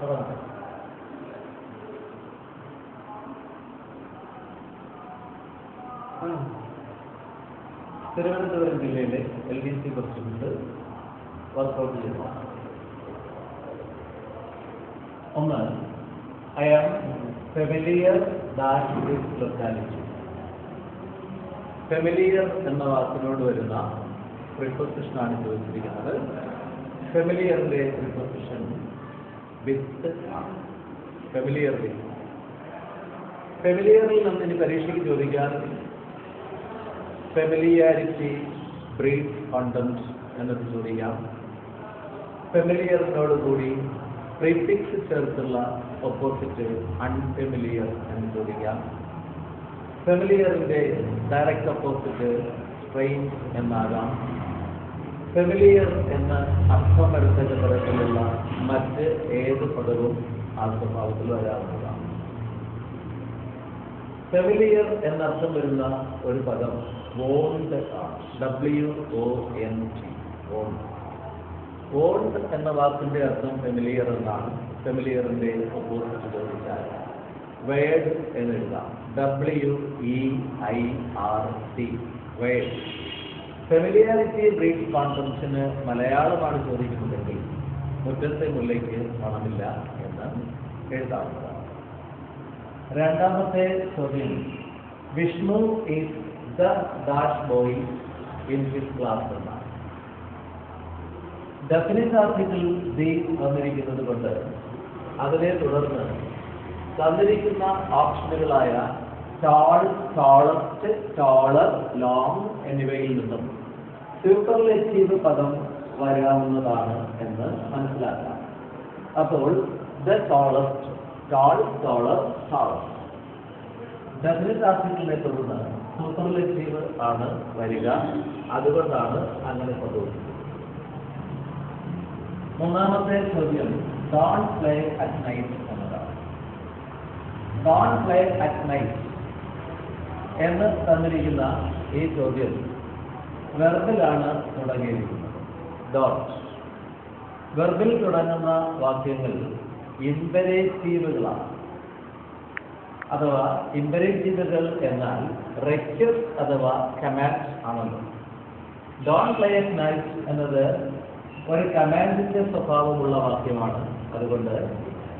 തിരുവനന്തപുരം ജില്ലയിലെ LDC കുറച്ചുകൊണ്ട് workout ചെയ്യുന്നു. ഒന്ന്, I am familiar that this locality. Familiar എന്ന വാക്കിനോട് വരുന്ന പ്രിപ്പോസിഷനാണ് ചോദിച്ചിരിക്കുന്നത്. ഫെമിലിയറിന്റെ പ്രിപ്പോസിഷൻ വിത്ത് ആണ്. Familiar with. ഫെമിലിയറിൽ നിന്ന് ഇനി പരീക്ഷയ്ക്ക് ചോദിക്കാൻ ഫെമിലിയാരിറ്റി ബ്രീഡ് കോണ്ടംപ്റ്റ് എന്നത് ചോദിക്കാം. ഫെമിലിയറിനോട് കൂടി പ്രീഫിക്സ് ചേർത്തുള്ള ഓപ്പോസിറ്റ് അൺഫെമിലിയർ എന്ന് ചോദിക്കാം. ഫെമിലിയറിന്റെ ഡയറക്റ്റ് ഓപ്പോസിറ്റ് സ്ട്രെയിൻജ് എന്നാകാം. ഫെമിലിയർ എന്ന അർത്ഥം വരുത്തക്ക തരത്തിലുള്ള മറ്റ് ഏത് പദവും ആ സ്വഭാവത്തിൽ വരാവുന്നതാണ്. ഫെമിലിയർ എന്നർത്ഥം വരുന്ന ഒരു പദം വോണ്ട് ആണ്. WONT. വോണ്ട് എന്ന വാക്കിന്റെ അർത്ഥം ഫെമിലിയർ എന്നാണ്. ഫെമിലിയറിന്റെ ഓപ്പോസിറ്റ് ചോദിച്ചാൽ വേഡ് എന്ന് എഴുതാം. WEIRT. വേഡ്. ഫെമിലിയാരിറ്റി ബ്രീഡ് കോൺസെപ്റ്റിന് മലയാളമാണ് ചോദിക്കുന്നതെങ്കിൽ മുറ്റത്തെ മുല്ലയ്ക്ക് മണമില്ല എന്ന് എഴുതാവുന്നതാണ്. രണ്ടാമത്തെ ചോദ്യം, Vishnu is the dash boy in his class എന്നാണ്. ഡെഫിനിറ്റ് ആർട്ടിക്കിൾ ദി വന്നിരിക്കുന്നത് കൊണ്ട് അതിനെ തുടർന്ന് തന്നിരിക്കുന്ന ഓപ്ഷനുകളായ ടാൾ, ടാളസ്റ്റ്, ടാളർ, ലോങ് എന്നിവയിൽ നിന്നും സൂപ്പർലേറ്റീവ് പദം വരാവുന്നതാണ് എന്ന് മനസ്സിലാക്കാം. അപ്പോൾ the tallest, tall, taller, tallest. Definite ആർട്ടിക്കിളിനെ തുടർന്ന് സൂപ്പർലേറ്റീവ് ആണ് വരിക. അതുകൊണ്ടാണ് അങ്ങനെ പദവിക്കുന്നത്. മൂന്നാമത്തെ ചോദ്യം, ഡോണ്ട് പ്ലേ അറ്റ് നൈറ്റ് എന്നതാണ്. ഡോണ്ട് പ്ലേ അറ്റ് നൈറ്റ് എന്ന് തന്നിരിക്കുന്ന ഈ ചോദ്യം വെർബിലാണ് തുടങ്ങിയിരിക്കുന്നത്. ഡോട്ട്. വെർബിൽ തുടങ്ങുന്ന വാക്യങ്ങൾ ഇംപെരേറ്റീവുകളാണ്. അഥവാ ഇംപെരേറ്റീവുകൾ എന്നാൽ റിക്വസ്റ്റ് അഥവാ കമാൻഡ് ആണല്ലോ. ഡോണ്ട് പ്ലേ അറ്റ് നൈറ്റ് എന്നത് ഒരു കമാൻഡിന്റെ സ്വഭാവമുള്ള വാക്യമാണ്. അതുകൊണ്ട്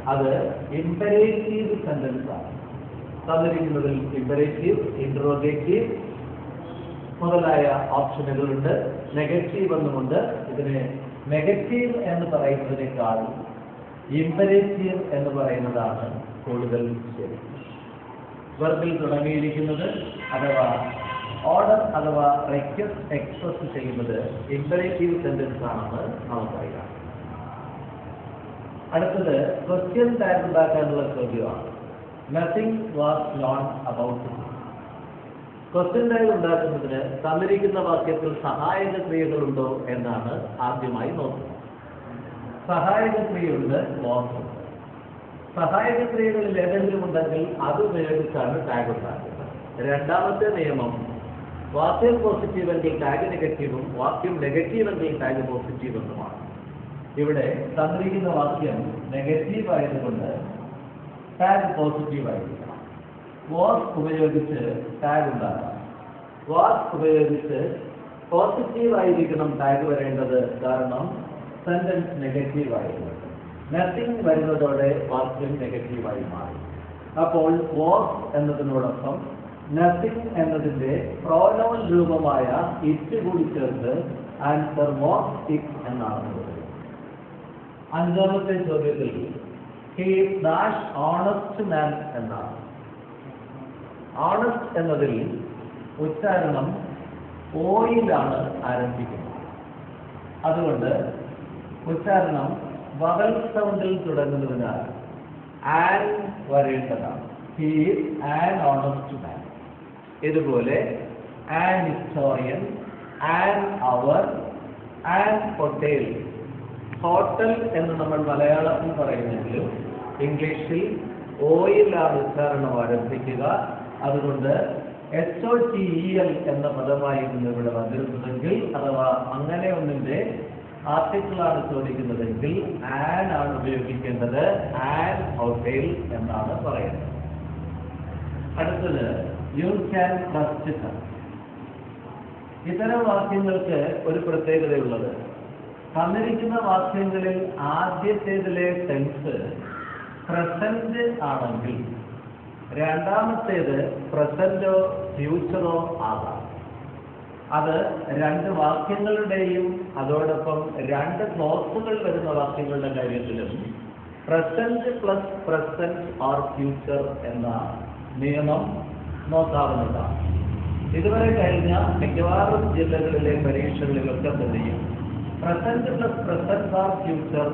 അത് ഇംപെരേറ്റീവ് സെന്റൻസ് ആണ്. തന്നിരിക്കുന്നതിൽ ഇംപെരേറ്റീവ്, ഇന്ററോഗേറ്റീവ് മുതലായ ഓപ്ഷനുകളുണ്ട്. നെഗറ്റീവ് എന്നുമുണ്ട്. ഇതിന് നെഗറ്റീവ് എന്ന് പറയുന്നതിനേക്കാൾ ഇംപെരേറ്റീവ് എന്ന് പറയുന്നതാണ് കൂടുതൽ ശരി. വെർബിൽ തുടങ്ങിയിരിക്കുന്നത് അഥവാ ഓർഡർ അഥവാ റിക്വസ്റ്റ് എക്സ്പ്രസ് ചെയ്യുന്നത് ഇംപെരേറ്റീവ് സെന്റൻസ് ആണെന്ന് നമുക്കറിയാം. അടുത്തത് ക്വസ്റ്റ്യൻ ടാഗ് ഉണ്ടാക്കാനുള്ള ചോദ്യമാണ്. Nothing was known about. Question tag ഉണ്ടാക്കുന്നതിന് തന്നിരിക്കുന്ന വാക്യത്തിൽ സഹായക ക്രിയകളുണ്ടോ എന്നാണ് ആദ്യമായി നോക്കുന്നത്. സഹായക ക്രിയയുണ്ട്, വാസ്. സഹായക ക്രിയകളിൽ ഏതെങ്കിലും ഉണ്ടെങ്കിൽ അത് ഉപയോഗിച്ചാണ് ടാഗ് ഉണ്ടാക്കുന്നത്. രണ്ടാമത്തെ നിയമം, വാക്യം പോസിറ്റീവ് എങ്കിൽ ടാഗ് നെഗറ്റീവും വാക്യം നെഗറ്റീവ് എങ്കിൽ ടാഗ് പോസിറ്റീവ് എന്നുമാണ്. ഇവിടെ തന്നിരിക്കുന്ന വാക്യം നെഗറ്റീവ് ആയതുകൊണ്ട് ടാഗ് പോസിറ്റീവ് ആയിരിക്കണം. വാസ് ഉപയോഗിച്ച് ടാഗ് ഉണ്ടാക്കാം. വാസ് ഉപയോഗിച്ച് പോസിറ്റീവ് ആയിരിക്കണം ടാഗ് വരേണ്ടത്. കാരണം സെന്റൻസ് നെഗറ്റീവ് ആയിരുന്നു. നത്തിങ് വരുന്നതോടെ വാക്യം നെഗറ്റീവായി മാറി. അപ്പോൾ വാസ് എന്നതിനോടൊപ്പം നത്തിങ് എന്നതിന്റെ പ്രോനൗൺ രൂപമായ ഇറ്റ് കൂടി ചേർത്ത് ആൻസർ വാസ് ഇറ്റ് എന്നാണ് പറയുന്നത്. അഞ്ചാമത്തെ ചോദ്യത്തിൽ ഹി ഡാഷ് ഓണസ്റ്റ് മാൻ എന്നാണ്. ഓണസ്റ്റ് എന്നതിൽ ഉച്ചാരണം ഓയിലാണ് ആരംഭിക്കുന്നത്. അതുകൊണ്ട് ഉച്ചാരണം വവൽ സൗണ്ടിൽ തുടങ്ങുന്നതിനാൽ ആൻ വരേണ്ടതാണ്. He is an honest man. ഇതുപോലെ an historian, an hour, an hotel. Hotel എന്ന് നമ്മൾ മലയാളത്തിൽ പറയുന്നെങ്കിലും ഇംഗ്ലീഷിൽ ഓയിലാണ് ഉച്ചാരണം ആരംഭിക്കുക. അതുകൊണ്ട് HOTEL എന്ന പദമായിരുന്നു ഇവിടെ വന്നിരുന്നതെങ്കിൽ, അഥവാ അങ്ങനെ ഒന്നിന്റെ ആർട്ടിക്കിളാണ് ചോദിക്കുന്നതെങ്കിൽ ആൻ ആണ് ഉപയോഗിക്കേണ്ടത്. ആൻ ഹോട്ടൽ എന്നാണ് പറയുന്നത്. അടുത്തത് യു ക്യാൻ ട്രസ്റ്റ് ഹർ. ഇത്തരം വാക്യങ്ങൾക്ക് ഒരു പ്രത്യേകതയുള്ളത്, തന്നിരിക്കുന്ന വാക്യങ്ങളിൽ ആദ്യത്തേതിലെ ടെൻസ് പ്രസന്റ് ആണെങ്കിൽ രണ്ടാമത്തേത് പ്രസന്റോ ഫ്യൂച്ചറോ ആകാം. അത് രണ്ട് വാക്യങ്ങളുടെയും അതോടൊപ്പം രണ്ട് ക്ലോസുകൾ വരുന്ന വാക്യങ്ങളുടെ കാര്യത്തിലും present plus present or future എന്ന നിയമം നോക്കാവുന്നതാണ്. ഇതുവരെ കഴിഞ്ഞ മിക്കവാറും ജില്ലകളിലെ പരീക്ഷകളിലൊക്കെ തന്നെയും present plus present or future,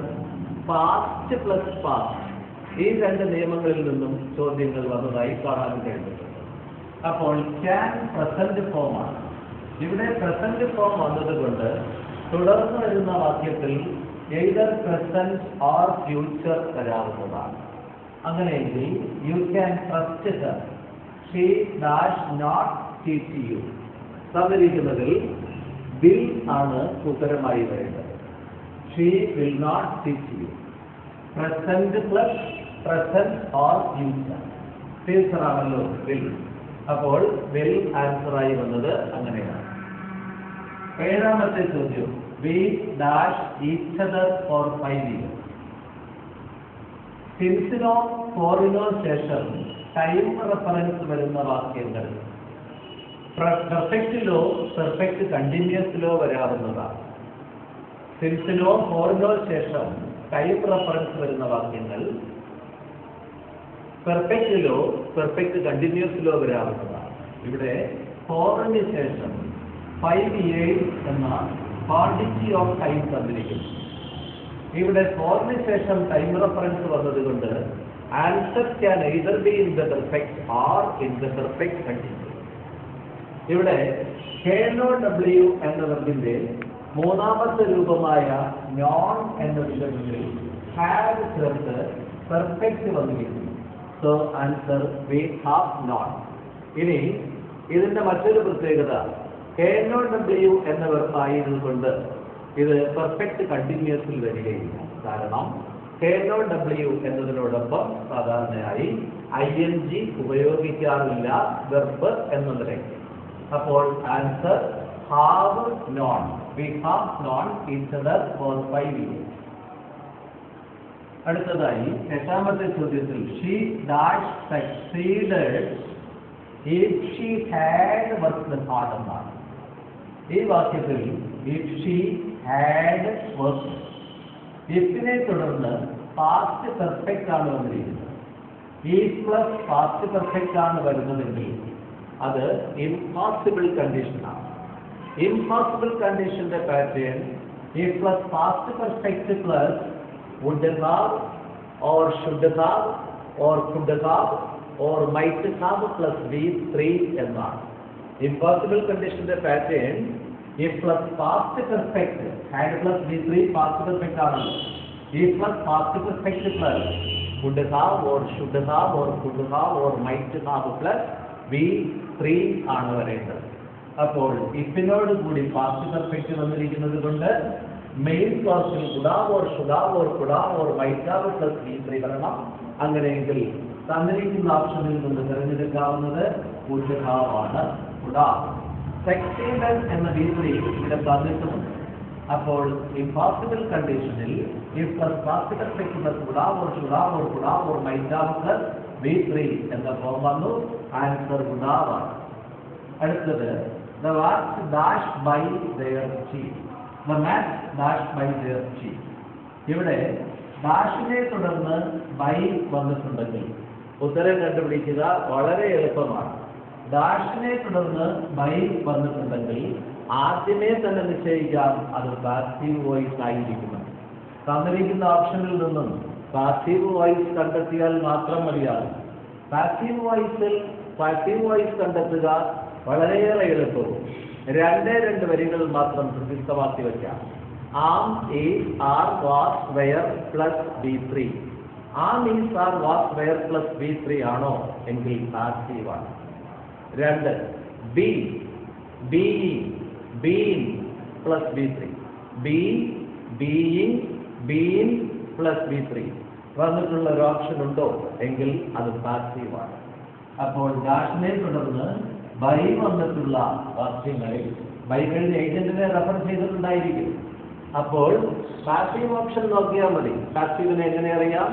past plus past, ഈ രണ്ട് നിയമങ്ങളിൽ നിന്നും ചോദ്യങ്ങൾ വന്നതായി കാണാൻ കഴിയുന്നുണ്ട്. അപ്പോൾ ക്യാൻ പ്രസന്റ് ഫോമാണ്. ഇവിടെ പ്രസന്റ് ഫോം വന്നതുകൊണ്ട് തുടർന്ന് വരുന്ന വാക്യത്തിൽ എയ്തർ പ്രസന്റ് ഓർ ഫ്യൂച്ചർ വരാവുന്നതാണ്. അങ്ങനെയെങ്കിൽ you can trust her, she dash not teach you. തന്നിരിക്കുന്നതിൽ വിൽ ആണ് ഉത്തരമായി വരുന്നത്. She will not teach you. Present plus present or future, future ആണല്ലോ വിൽ. അപ്പോൾ വിൽ ആൻസറായി വന്നത് അങ്ങനെയാണ്. ഏഴാമത്തെ ചോദ്യം, we dash each other for 5 years. സിൻസിനോ ഫോറിനോ ശേഷം ടൈം റെഫറൻസ് വരുന്ന വാക്യങ്ങൾ പെർഫെക്റ്റിലോ പെർഫെക്റ്റ് കണ്ടിന്യൂസിലോ വരാവുന്നതാണ്. സിൻസിനോ ഫോറിനോ ശേഷം ടൈം റെഫറൻസ് വരുന്ന വാക്യങ്ങൾ പെർഫെക്റ്റിലോ പെർഫെക്റ്റ് കണ്ടിന്യൂസിലോ വരാവുന്നതാണ്. ഇവിടെ ഫോറിന് ശേഷം 5 years എന്ന ക്വാണ്ടിറ്റി ഓഫ് ടൈം തന്നിരിക്കുന്നു. ഇവിടെ ഫോറിന് ശേഷം ടൈം റെഫറൻസ് വന്നതുകൊണ്ട് answer can either be in the perfect or in the perfect continuous. ഇവിടെ KNOW എന്ന വെർബിന്റെ മൂന്നാമത്തെ രൂപമായ നോൺ എന്നതിന്റെ മുന്നിൽ ഹാവ് ചേർത്ത് പെർഫെക്റ്റ് വന്നിരിക്കുന്നു. So answer we have not. ഇനി ഇതിന്റെ മറ്റൊരു പ്രത്യേകത, KNOW എന്ന വെർബായതുകൊണ്ട് ഇത് പെർഫെക്റ്റ് കണ്ടിന്യൂസിൽ വരികയില്ല. കാരണം KNOW എന്നതിനോടൊപ്പം സാധാരണയായി ING ഉപയോഗിക്കാറില്ല വെർബ് എന്ന നിലയ്ക്ക്. അപ്പോൾ answer have known. We have known each other for 5 years. അടുത്തതായി എട്ടാമത്തെ ചോദ്യത്തിൽ she dash succeeded if she had worked hard എന്നാണ്. ഈ വാക്യത്തിൽ ഇഫ് ഷീ ഹാഡ് വർക്ക്ഡ്, ഇഫിനെ തുടർന്ന് പാസ്റ്റ് പെർഫെക്റ്റ് ആണ് വന്നിരിക്കുന്നത്. ഈഫ് പ്ലസ് പാസ്റ്റ് പെർഫെക്റ്റ് ആണ് വരുന്നതെങ്കിൽ അത് ഇംപോസിബിൾ കണ്ടീഷനാണ്. ഇംപോസിബിൾ കണ്ടീഷന്റെ pattern if plus past perfect plus would have or should have or could have or might have plus V3 എന്നാണ്. ഇംപോസിബിൾ കണ്ടീഷന്റെ pattern if plus past perfect, had plus V3 past perfect ആണല്ലോ. if plus past perfect plus would have or should have or could have or might have plus V3 ആണ് വരേണ്ടത്. അപ്പോൾ ഇഫിനോട് കൂടി past perfect വന്നിരിക്കുന്നത് കൊണ്ട് main ക്ലാസ്സിൽ കുടാവോർ should have or could have or might have plus V3 വരണം. അങ്ങനെയെങ്കിൽ തന്നിരിക്കുന്ന ഓപ്ഷനിൽ നിന്ന് തിരഞ്ഞെടുക്കാവുന്നത് കുടാവാണ്. കുടാവ് സെക്സീഡഡ് എന്ന V3 ഇവിടെ തന്നിട്ടുമുണ്ട്. അപ്പോൾ ഇംപോസിബിൾ കണ്ടീഷനിൽ if plus past perfect plus could have or should have or could have or might have plus V3 എന്ന ഫോം വന്നു. ആൻസർ കുടാവാണ്. അടുത്തത് the was dashed by their chief. The match dashed by their chief. ഇവിടെ ഡാഷിനെ തുടർന്ന് ബൈ വന്നിട്ടുണ്ടെങ്കിൽ ഉത്തരം കണ്ടുപിടിക്കുക വളരെ എളുപ്പമാണ്. ഡാഷിനെ തുടർന്ന് ബൈ വന്നിട്ടുണ്ടെങ്കിൽ ആദ്യമേ തന്നെ നിശ്ചയിക്കാം അത് പാസീവ് വോയിസ് ആയിരിക്കുന്നു. തന്നിരിക്കുന്ന ഓപ്ഷനിൽ നിന്നും പാസീവ് വോയിസ് കണ്ടെത്തിയാൽ മാത്രം മതിയാകും. പാസീവ് വോയിസ് കണ്ടെത്തുക വളരെയേറെ എളുപ്പവും. 2 വരികൾ മാത്രം പ്രസിദ്ധമാക്കി വയ്ക്കാം. Am is are was were plus V3. Am is are was were plus V3 ആണോ എങ്കിൽ പാസീവ് ആണ്. 2 be been plus V3. Be being plus B3 വന്നിട്ടുള്ള ഒരു ഓപ്ഷൻ ഉണ്ടോ എങ്കിൽ അത് പാസീവാണ്. അപ്പോൾ ഡാഷിനെ തുടർന്ന് ബൈ വന്നിട്ടുള്ള വാക്യങ്ങളിൽ ബൈ കഴിഞ്ഞ ഏജന്റിനെ റെഫർ ചെയ്തിട്ടുണ്ടായിരിക്കും. അപ്പോൾ പാസീവ് ഓപ്ഷൻ നോക്കിയാൽ മതി. പാസീവിനെ എങ്ങനെ അറിയാം?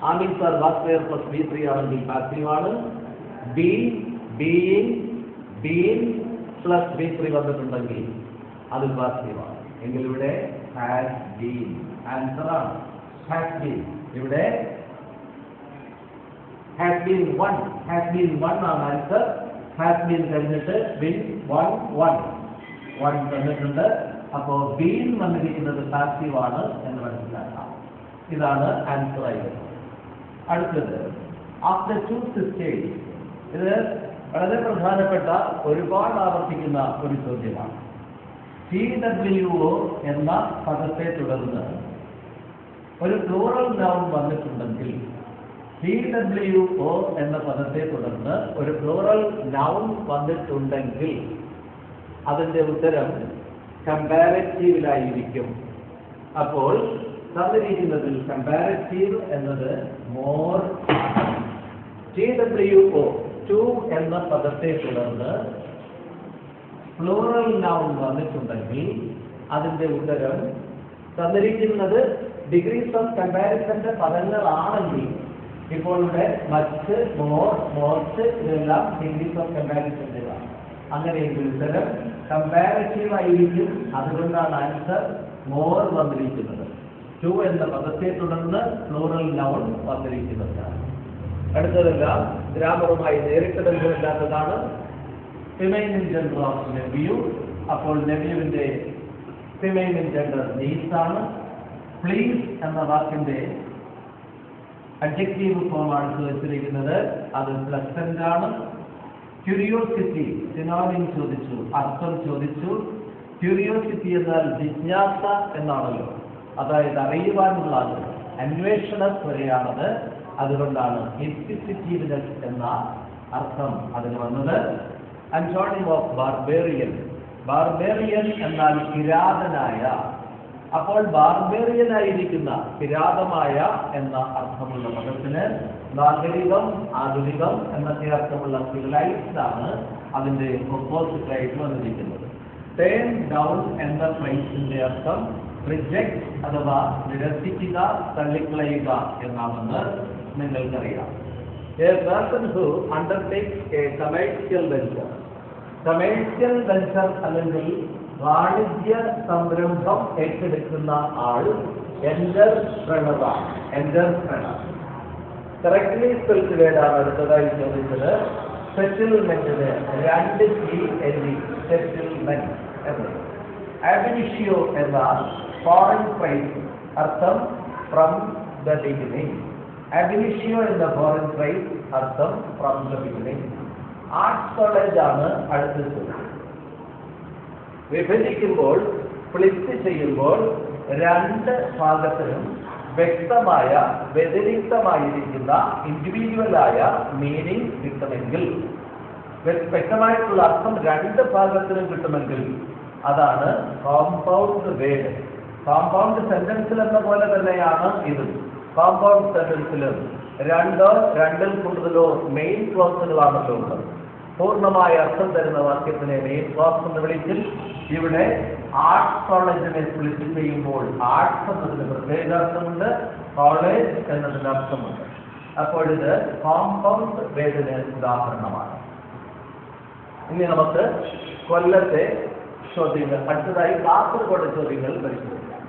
ആമീൻ സാർ വാസ്തവർ പ്ലസ് B3 ആണെങ്കിൽ പാസീവാണ്. ബീയിങ് പ്ലസ് B3 വന്നിട്ടുണ്ടെങ്കിൽ അത് പാസീവാണ്. എങ്കിൽ ഇവിടെ ഹാസ് ബീൻ ആൻസർ ആണ്. ഹാസ് ബീൻ ഇവിടെ has been one ആണ് ആൻസർ. has been കഴിഞ്ഞിട്ട് been one തന്നിട്ടുണ്ട്. അപ്പോൾ been വന്നിരിക്കുന്നത് പാസീവ് ആണ് എന്ന് മനസ്സിലാക്കാം. ഇതാണ് ആൻസർ ആയി വരുന്നത്. അടുത്തത് ആഫ്റ്റർ ചൂസ് സ്റ്റേജ്. ഇത് വളരെ പ്രധാനപ്പെട്ട ഒരുപാട് ആവർത്തിക്കുന്ന ഒരു ചോദ്യമാണ്. CWO എന്ന പദത്തെ തുടർന്ന് ഒരു പ്ലൂറൽ നൗൺ വന്നിട്ടുണ്ടെങ്കിൽ CWO എന്ന പദത്തെ തുടർന്ന് ഒരു പ്ലൂറൽ നൗൺ വന്നിട്ടുണ്ടെങ്കിൽ അതിന്റെ ഉത്തരം കമ്പാരറ്റീവിലായിരിക്കും. അപ്പോൾ തന്നിരിക്കുന്നതിൽ കമ്പാരറ്റീവ് എന്നത് മോർ. CWO ടു എന്ന പദത്തെ തുടർന്ന് പ്ലൂറൽ നൗൺ വന്നിട്ടുണ്ടെങ്കിൽ അതിന്റെ ഉത്തരം തന്നിരിക്കുന്നത് ഡിഗ്രീസ് ഓഫ് കമ്പാരിസന്റെ പദങ്ങളാണെങ്കിൽ ഇപ്പോൾ ഇവിടെ മറ്റ്, മോർ, മോർച്ച് ഇതെല്ലാം ഡിഗ്രീസ് ഓഫ് കമ്പാരിസന്റേതാണ്. അങ്ങനെയെങ്കിൽ ഉത്തരം കമ്പാരിറ്റീവ് ആയിരിക്കും. അതുകൊണ്ടാണ് ആൻസർ മോർ വന്നിരിക്കുന്നത്. ടു എന്ന പദത്തെ തുടർന്ന് പ്ലൂറൽ നൗൺ വന്നിരിക്കുന്നതാണ്. അടുത്തതെല്ലാം ഗ്രാമറുമായി നേരിട്ട് ബന്ധമില്ലാത്തതാണ്. ഫിമൈനൽ ജെൻഡർ ഓഫ് നെവ്യൂ. അപ്പോൾ നെവ്യുവിന്റെ ഫിമൈനൽ ജെൻഡർ നീസ് ആണ്. പ്ലീസ് എന്ന വാക്കിന്റെ അഡ്ജക്റ്റീവ് ഫോമാണ് ചോദിച്ചിരിക്കുന്നത്. അത് പ്ലസന്റ് ആണ്. ക്യൂരിയോസിറ്റി സിനോണിം ചോദിച്ചു, അർത്ഥം ചോദിച്ചു. ക്യൂരിയോസിറ്റി എന്നാൽ ജിജ്ഞാസ എന്നാണല്ലോ, അതായത് അറിയുവാനുള്ള അന്വേഷണത്വരയാണത്. അതുകൊണ്ടാണ് ഇൻക്വിസിറ്റീവ്നെസ് എന്ന അർത്ഥം അതിന് വന്നത്. Antonym of barbarian. ബാർബേറിയൻ എന്നാൽ കിരാതനായ. അപ്പോൾ ബാർബേറിയനായിരിക്കുന്ന കിരാതമായ എന്ന അർത്ഥമുള്ള പദത്തിന് നാഗരികം, ആധുനികം എന്നൊക്കെ അർത്ഥമുള്ള സിവിലൈസ്ഡ് ആണ് അതിന്റെ ഓപ്പോസിറ്റ് ആയിട്ട് വന്നിരിക്കുന്നത്. ടേൺ ഡൗൺ എന്ന ഫ്രൈസിന്റെ അർത്ഥം റിജക്ട് അഥവാ നിരസിക്കുക, തള്ളിക്കളയുക എന്നാണെന്ന് നിങ്ങൾക്കറിയാം. A person who undertakes a commercial venture. Commercial venture അല്ലെങ്കിൽ വാണിജ്യ സംരംഭം ഏറ്റെടുക്കുന്ന ആൾ എന്റർപ്രണറാണ്. എന്റർപ്രണർ കറക്റ്റ്ലി സ്പെൽഡ് വേർഡാണ് അടുത്തതായി ചോദിച്ചത്. സെറ്റിൽമെന്റിന് 2 TLE സെറ്റിൽമെന്റ് എന്നത്. അബിനിഷ്യോ എന്ന ഫോറിൻ ഫ്രൈസ് അർത്ഥം ഫ്രം ദ ബിഗിനിങ്. അബിനിഷ്യോ എന്ന ഫോറിൻ ഫ്രൈസ് അർത്ഥം from the beginning. Arts college ആണ് അടുത്തത്. വിഭജിക്കുമ്പോൾ, സ്പ്ലിറ്റ് ചെയ്യുമ്പോൾ 2 ഭാഗത്തിനും വ്യക്തമായ വ്യതിരിക്തമായിരിക്കുന്ന ഇൻഡിവിജ്വലായ മീനിങ് കിട്ടുമെങ്കിൽ, വ്യക്തമായിട്ടുള്ള അർത്ഥം 2 ഭാഗത്തിനും കിട്ടുമെങ്കിൽ അതാണ് കോമ്പൗണ്ട് വേർഡ്. കോമ്പൗണ്ട് സെന്റൻസിൽ എന്ന പോലെ തന്നെയാണ് ഇത്. കോമ്പൗണ്ട് സെന്റൻസിലും 2 2ൽ കൂടുതലോ മെയിൻ ക്ലോസുകളാണല്ലോ ഉള്ളത്. പൂർണ്ണമായ അർത്ഥം തരുന്ന വാക്യത്തിനെ മെയിൻ ക്ലോസ് എന്ന് വിളിക്കും. ഇവിടെ ആർട്സ് കോളേജിനെ സ്പ്ലിറ്റ് ചെയ്യുമ്പോൾ ആർട്സ് എന്നതിന് പ്രത്യേക അർത്ഥമുണ്ട്, കോളേജ് എന്നതിന് അർത്ഥമുണ്ട്. അപ്പോൾ ഇത് കോമ്പൗണ്ട് വേർഡിന് ഉദാഹരണമാണ്. ഇനി നമുക്ക് കൊല്ലത്തെ ചോദ്യങ്ങൾ, അടുത്തതായി കാസർഗോഡ് ചോദ്യങ്ങൾ പരിശോധിക്കാം.